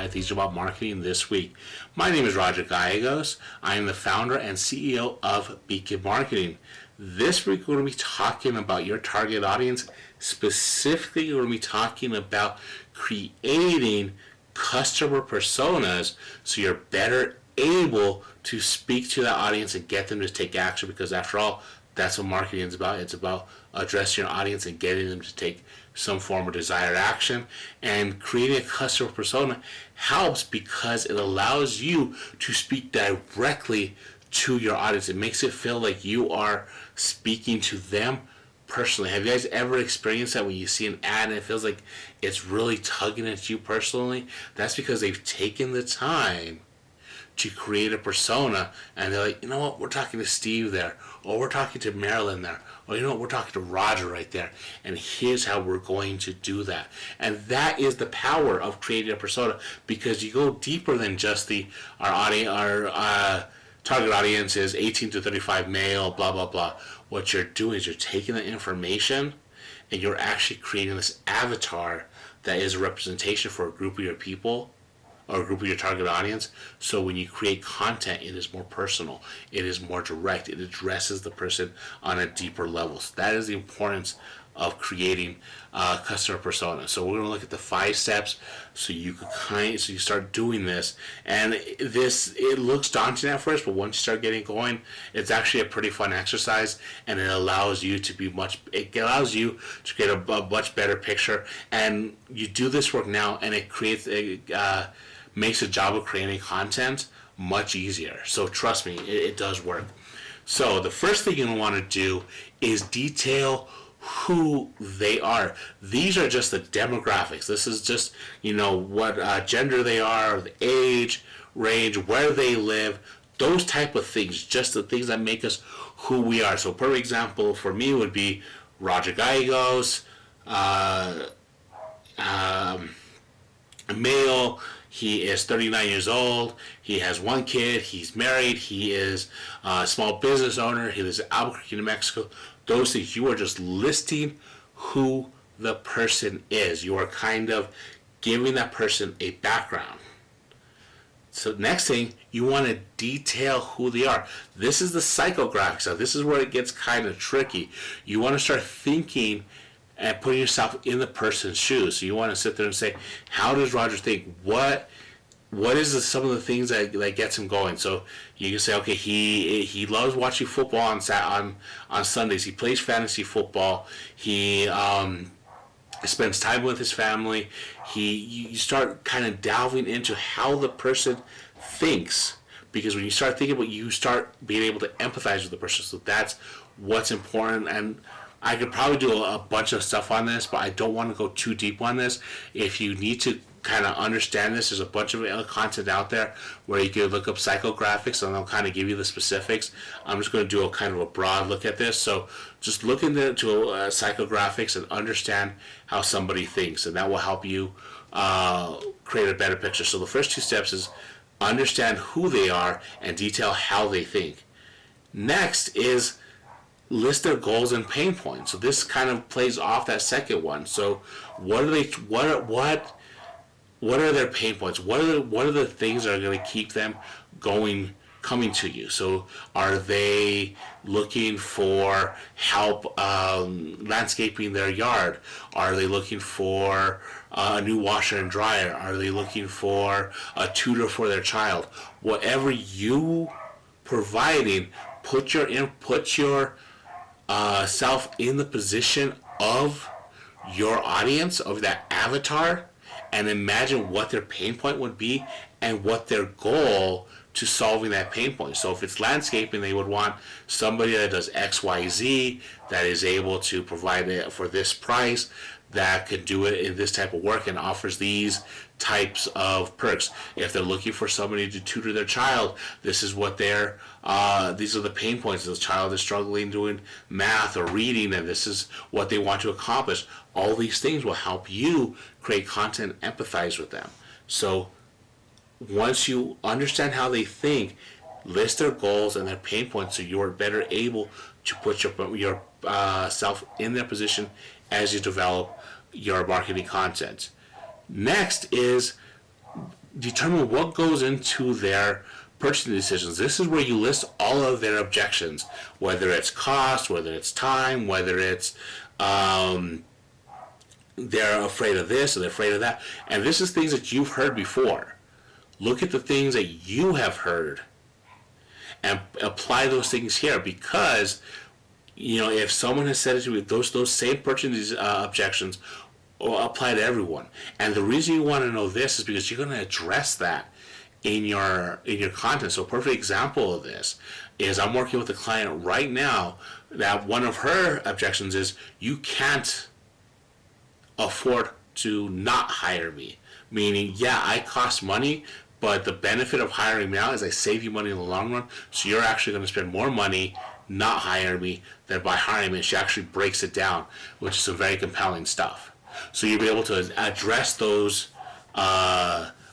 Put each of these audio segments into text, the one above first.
at These About Marketing this week. My name is Roger Gallegos. I am the founder and CEO of Beacon Marketing. This week we're going to be talking about your target audience. Specifically, we're going to be talking about creating customer personas so you're better able to speak to that audience and get them to take action, because after all, that's what marketing is about. It's about addressing your audience and getting them to take some form of desired action. And creating a customer persona helps because it allows you to speak directly to your audience. It makes it feel like you are speaking to them personally. Have you guys ever experienced that when you see an ad and it feels like it's really tugging at you personally? That's because they've taken the time to create a persona, and they're like, you know what, we're talking to Steve there, or we're talking to Marilyn there, or you know what, we're talking to Roger right there, and here's how we're going to do that. And that is the power of creating a persona, because you go deeper than just our target audience is 18 to 35 male, blah blah blah. What you're doing is you're taking that information and you're actually creating this avatar that is a representation for a group of your people or a group of your target audience. So when you create content, it is more personal, it is more direct, it addresses the person on a deeper level. So that is the importance of creating customer persona. So we're going to look at the 5 steps so you start doing this. And it looks daunting at first, but once you start getting going, it's actually a pretty fun exercise, and it allows you to get a much better picture. And you do this work now, and it makes the job of creating content much easier. So trust me, it does work. So the first thing you want to do is detail who they are. These are just the demographics. This is just, what gender they are, the age range, where they live, those type of things, just the things that make us who we are. So per example, for me would be Roger Gallegos, male. He is 39 years old. He has 1 kid. He's married. He is a small business owner. He lives in Albuquerque, New Mexico. Those things, you are just listing who the person is. You are kind of giving that person a background. So next thing, you want to detail who they are. This is the psychographic stuff. This is where it gets kind of tricky. You want to start thinking and putting yourself in the person's shoes. So you want to sit there and say, how does Roger think? What is some of the things that gets him going? So you can say, okay, he loves watching football on Sundays. He plays fantasy football. He spends time with his family. You start kind of delving into how the person thinks, because when you start thinking about it, you start being able to empathize with the person. So that's what's important. And I could probably do a bunch of stuff on this, but I don't want to go too deep on this. If you need to kind of understand this, there's a bunch of other content out there where you can look up psychographics, and they'll kind of give you the specifics. I'm just going to do a kind of a broad look at this. So just look into psychographics and understand how somebody thinks, and that will help you create a better picture. So the first 2 steps is understand who they are and detail how they think. Next is list their goals and pain points. So this kind of plays off that second one. So what are their pain points? What are the things that are going to keep them coming to you? So are they looking for help landscaping their yard? Are they looking for a new washer and dryer? Are they looking for a tutor for their child? Whatever you providing, put your self in the position of your audience, of that avatar, and imagine what their pain point would be and what their goal to solving that pain point. So if it's landscaping, they would want somebody that does XYZ, that is able to provide it for this price, that could do it in this type of work and offers these types of perks. If they're looking for somebody to tutor their child, this is what these are the pain points. The child is struggling doing math or reading, and this is what they want to accomplish. All these things will help you create content and empathize with them. So once you understand how they think, list their goals and their pain points so you're better able to put your self in their position as you develop your marketing content. Next is determine what goes into their purchasing decisions. This is where you list all of their objections, whether it's cost, whether it's time, whether it's they're afraid of this or they're afraid of that. And this is things that you've heard before. Look at the things that you have heard and apply those things here, because if someone has said it to you, those same purchasing objections will apply to everyone. And the reason you want to know this is because you're going to address that in your content. So a perfect example of this is I'm working with a client right now that one of her objections is you can't afford to not hire me. Meaning, yeah, I cost money, but the benefit of hiring me now is I save you money in the long run. So you're actually going to spend more money not hiring me than by hiring me. She actually breaks it down, which is some very compelling stuff. So you'll be able to address those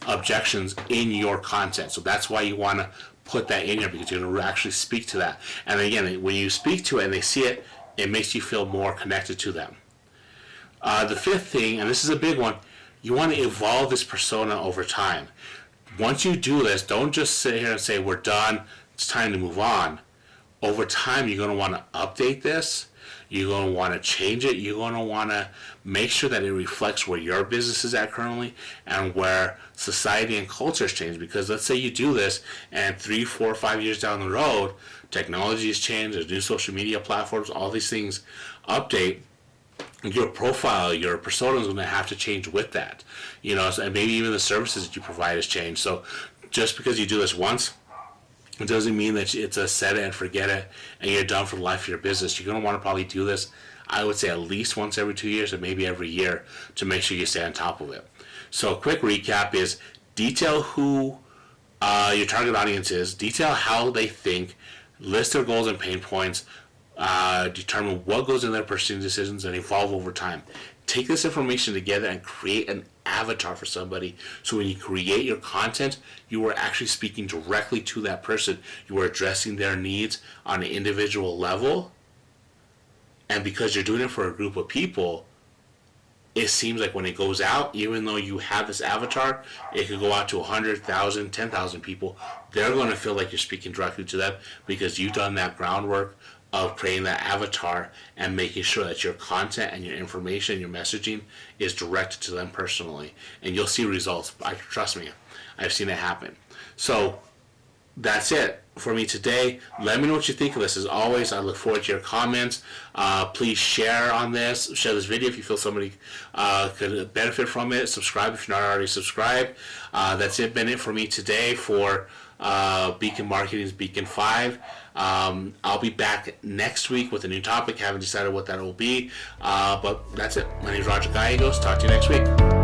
objections in your content. So that's why you want to put that in here, because you're going to actually speak to that. And again, when you speak to it and they see it, it makes you feel more connected to them. The fifth thing, and this is a big one, you want to evolve this persona over time. Once you do this, don't just sit here and say, we're done, it's time to move on. Over time, you're going to want to update this. You're going to want to change it. You're going to want to make sure that it reflects where your business is at currently and where society and culture has changed. Because let's say you do this and 3, 4, 5 years down the road, technology has changed, there's new social media platforms, all these things update. Your profile, your persona is going to have to change with that. And maybe even the services that you provide has changed. So just because you do this once, it doesn't mean that it's a set it and forget it and you're done for the life of your business. You're going to want to probably do this, I would say, at least once every 2 years and maybe every year to make sure you stay on top of it. So a quick recap is detail who your target audience is, detail how they think, list their goals and pain points, determine what goes in their purchasing decisions, and evolve over time. Take this information together and create an avatar for somebody, so when you create your content, you are actually speaking directly to that person. You are addressing their needs on an individual level, and because you're doing it for a group of people, it seems like when it goes out, even though you have this avatar, it could go out to 100,000, 10,000 people. They're going to feel like you're speaking directly to them because you've done that groundwork of creating that avatar and making sure that your content and your information, your messaging is directed to them personally. And you'll see results. Trust me, I've seen it happen. So that's it for me today. Let me know what you think of this. As always, I look forward to your comments. Please share on this. Share this video if you feel somebody could benefit from it. Subscribe if you're not already subscribed. That's been it for me today for Beacon Marketing's Beacon 5. I'll be back next week with a new topic. Haven't decided what that will be. But that's it. My name is Roger Gallegos. Talk to you next week.